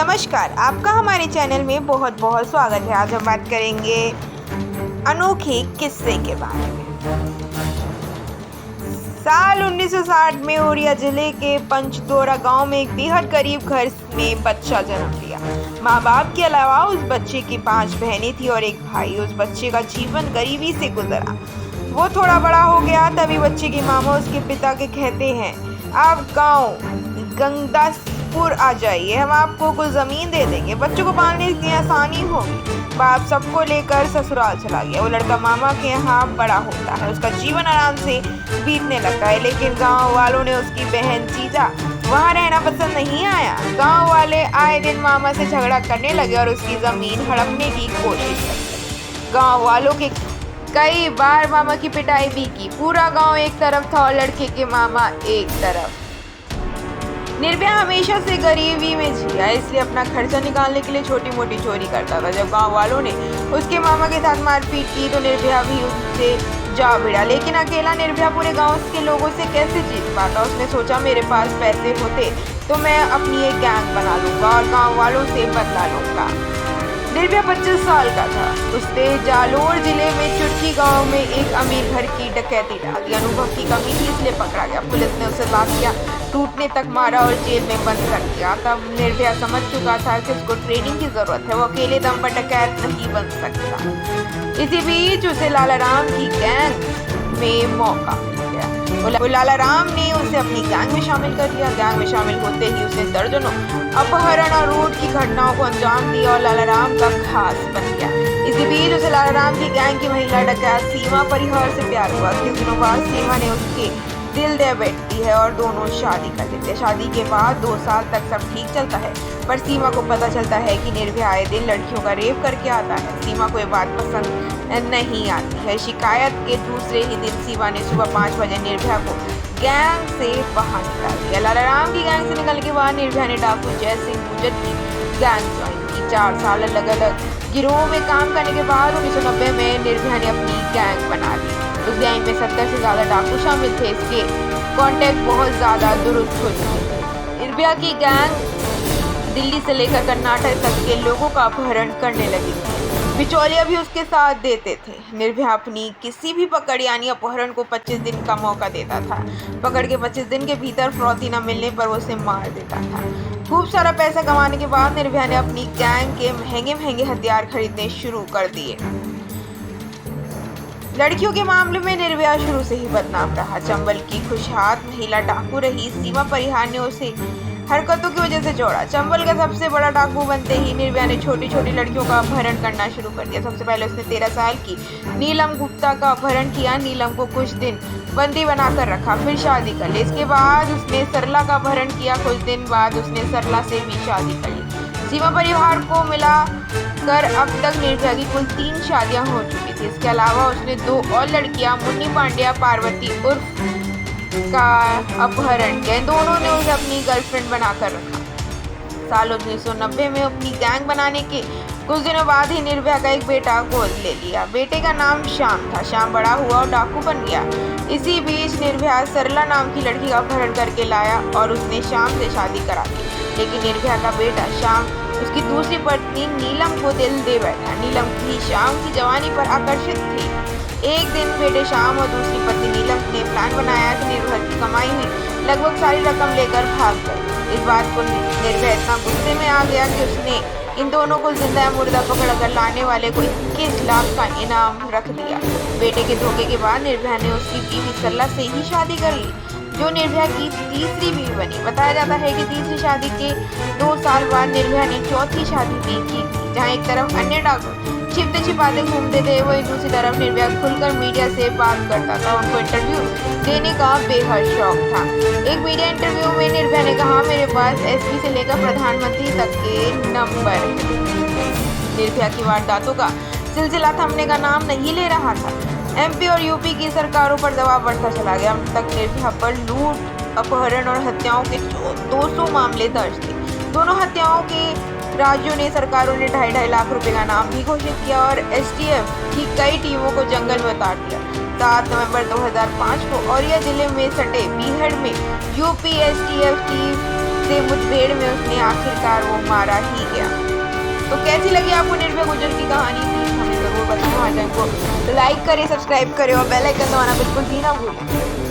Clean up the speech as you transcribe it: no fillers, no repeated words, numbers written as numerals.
नमस्कार, आपका हमारे चैनल में बहुत बहुत स्वागत है। आज हम बात करेंगे अनोखे किस्से के बारे में। साल 1960 में ओड़िया जिले के पंचदोरा गांव में एक बेहद गरीब घर में बच्चा जन्म लिया। माँ बाप के अलावा उस बच्चे की 5 बहनें थी और एक भाई। उस बच्चे का जीवन गरीबी से गुजरा। वो थोड़ा बड़ा हो गया तभी बच्चे की मामा उसके पिता के कहते हैं, आप गांव गंगदासपुर आ जाइए, हम आपको कुछ जमीन दे देंगे, बच्चों को पालने की आसानी होगी। बाप सबको लेकर ससुराल चला गया। वो लड़का मामा के यहाँ बड़ा होता है, उसका जीवन आराम से बीतने लगता है। लेकिन गांव वालों ने उसकी बहन जीजा वहाँ रहना पसंद नहीं आया। गांव वाले आए दिन मामा से झगड़ा करने लगे और उसकी जमीन हड़पने की कोशिश की। गांव वालों के कई बार मामा की पिटाई भी की। पूरा गांव एक तरफ था और लड़के के मामा एक तरफ। निर्भया हमेशा से गरीबी में जिया, इसलिए अपना खर्चा निकालने के लिए छोटी मोटी चोरी करता था। जब गांव वालों ने उसके मामा के साथ मारपीट की तो निर्भया भी उससे जा भिड़ा। लेकिन अकेला निर्भया पूरे गांव के लोगों से कैसे जीत पाता। उसने सोचा, मेरे पास पैसे होते तो मैं अपनी एक गैंग बना लूंगा और गाँव वालों से बदला लूंगा। निर्भया 25 साल का था। उसने जालोर जिले में चुटकी गांव में एक अमीर घर की डकैती डाली। अनुभव की कमी थी इसलिए पकड़ा गया। पुलिस ने उसे लाठियां टूटने तक मारा और जेल में बंद कर दिया। तब निर्भया समझ चुका था कि उसको ट्रेनिंग की जरूरत है, वो अकेले दम पर डकैत नहीं बन सकता। इसी बीच उसे लालाराम की गैंग में मौका मिल गया। लालाराम ने उसे अपनी गैंग में शामिल कर लिया। गैंग में शामिल होते ही उसने दर्जनों अपहरण और लूट की घटनाओं को अंजाम दिया और लालाराम का खास बन गया। इसी बीच उसे लालाराम की गैंग की महिला डकैत सीमा परिहार से प्यार हुआ। कुछ दिनों बाद सीमा ने उसके दिल दे बैठती है और दोनों शादी कर लेते हैं। शादी के बाद 2 साल तक सब ठीक चलता है, पर सीमा को पता चलता है कि निर्भया आए दिन लड़कियों का रेप करके आता है। सीमा को ये बात पसंद नहीं आती है। शिकायत के दूसरे ही दिन सीमा ने सुबह 5 बजे निर्भया को गैंग से बाहर निकाल दिया। लालाराम की गैंग से निकलने के बाद निर्भया ने डाकू जय सिंह गुर्जर की गैंग ज्वाइन की। 4 साल अलग अलग गिरोह में काम करने के बाद 1990 में निर्भया ने अपनी गैंग बना ली। उस गैंग में 70 से ज़्यादा डाकू शामिल थे। इसके कॉन्टैक्ट बहुत ज़्यादा दुरुस्त हो चुके थे। निर्भया की गैंग दिल्ली से लेकर कर्नाटक तक के लोगों का अपहरण करने लगी थी। बिचौलिया भी उसके साथ देते थे। निर्भया अपनी किसी भी पकड़ यानी अपहरण को 25 दिन का मौका देता था। पकड़ के 25 दिन के भीतर फिरौती न मिलने पर वो उसे मार देता था। खूब सारा पैसा कमाने के बाद निर्भया ने अपनी गैंग के महंगे महंगे हथियार खरीदने शुरू कर दिए। लड़कियों के मामले में निर्भया शुरू से ही बदनाम रहा। चंबल की खुशहाल महिला डाकू रही सीमा परिहार ने उसे हरकतों की वजह से जोड़ा। चंबल का सबसे बड़ा डाकू बनते ही निर्भया ने छोटी छोटी लड़कियों का अपहरण करना शुरू कर दिया। सबसे पहले उसने 13 साल की नीलम गुप्ता का अपहरण किया। नीलम को कुछ दिन बंदी बनाकर रखा, फिर शादी कर ली। इसके बाद उसने सरला का अपहरण किया। कुछ दिन बाद उसने सरला से भी शादी कर ली। सीमा परिवार को मिला कर अब तक निर्भया की कुल 3 शादियां हो चुकी थी। इसके अलावा उसने 2 और लड़कियां मुन्नी पांड्या पार्वती उर्फ का अपहरण किया। दोनों ने उसे अपनी गर्लफ्रेंड बनाकर रखा। साल 1990 में अपनी गैंग बनाने के कुछ दिनों बाद ही निर्भया का एक बेटा गोद ले लिया। बेटे का नाम श्याम था। श्याम बड़ा हुआ और डाकू बन गया। इसी बीच निर्भया सरला नाम की लड़की का अपहरण करके लाया और उसने श्याम से शादी करा दी। लेकिन निर्भया का बेटा श्याम उसकी दूसरी पत्नी नीलम को दिल दे बैठा। नीलम भी श्याम की जवानी पर आकर्षित थी। एक दिन बेटे श्याम और दूसरी पत्नी नीलम ने प्लान बनाया कि निर्भया की कमाई हुई लगभग सारी रकम लेकर भाग गए। इस बात को निर्भया इतना गुस्से में आ गया कि उसने इन दोनों को जिंदा या मुर्दा पकड़ कर लाने वाले को 21 लाख का इनाम रख दिया। बेटे के धोखे के बाद निर्भया ने उसकी बीवी सरला से ही शादी कर ली, जो निर्भया की तीसरी बीवी बनी। बताया जाता है कि तीसरी शादी के 2 साल बाद निर्भया ने चौथी शादी भी की थी, जहाँ एक तरफ अन्य डाकू छिपते छिपाते घूमते थे, वही दूसरी तरफ निर्भया खुलकर मीडिया से बात करता था। उनको इंटरव्यू देने का बेहद शौक था। एक मीडिया इंटरव्यू में निर्भया ने कहा, मेरे पास एसपी से लेकर प्रधानमंत्री तक के नंबर है। निर्भया की वारदातों का सिलसिला थमने का नाम नहीं ले रहा था। एमपी और यूपी की सरकारों पर दबाव बढ़ता चला गया। अब तक निर्भया पर लूट, अपहरण और हत्याओं के 200 मामले दर्ज थे। दोनों हत्याओं के राज्यों ने सरकारों ने 2.5 लाख रुपए का नाम भी घोषित किया और एसटीएफ की कई टीमों को जंगल में उतार दिया। 7 नवंबर 2005 को औरिया जिले में सटे बीहड़ में यूपी एसटीएफ टीम से मुठभेड़ में उसने आखिरकार वो मारा ही गया। तो कैसी लगी आपको निर्भया गुर्जर की कहानी? प्लीज हमें ज़रूर बताएं। हमारे चैनल को लाइक करें, सब्सक्राइब करें और बेल आइकन दबाना बिल्कुल भी ना भूलें।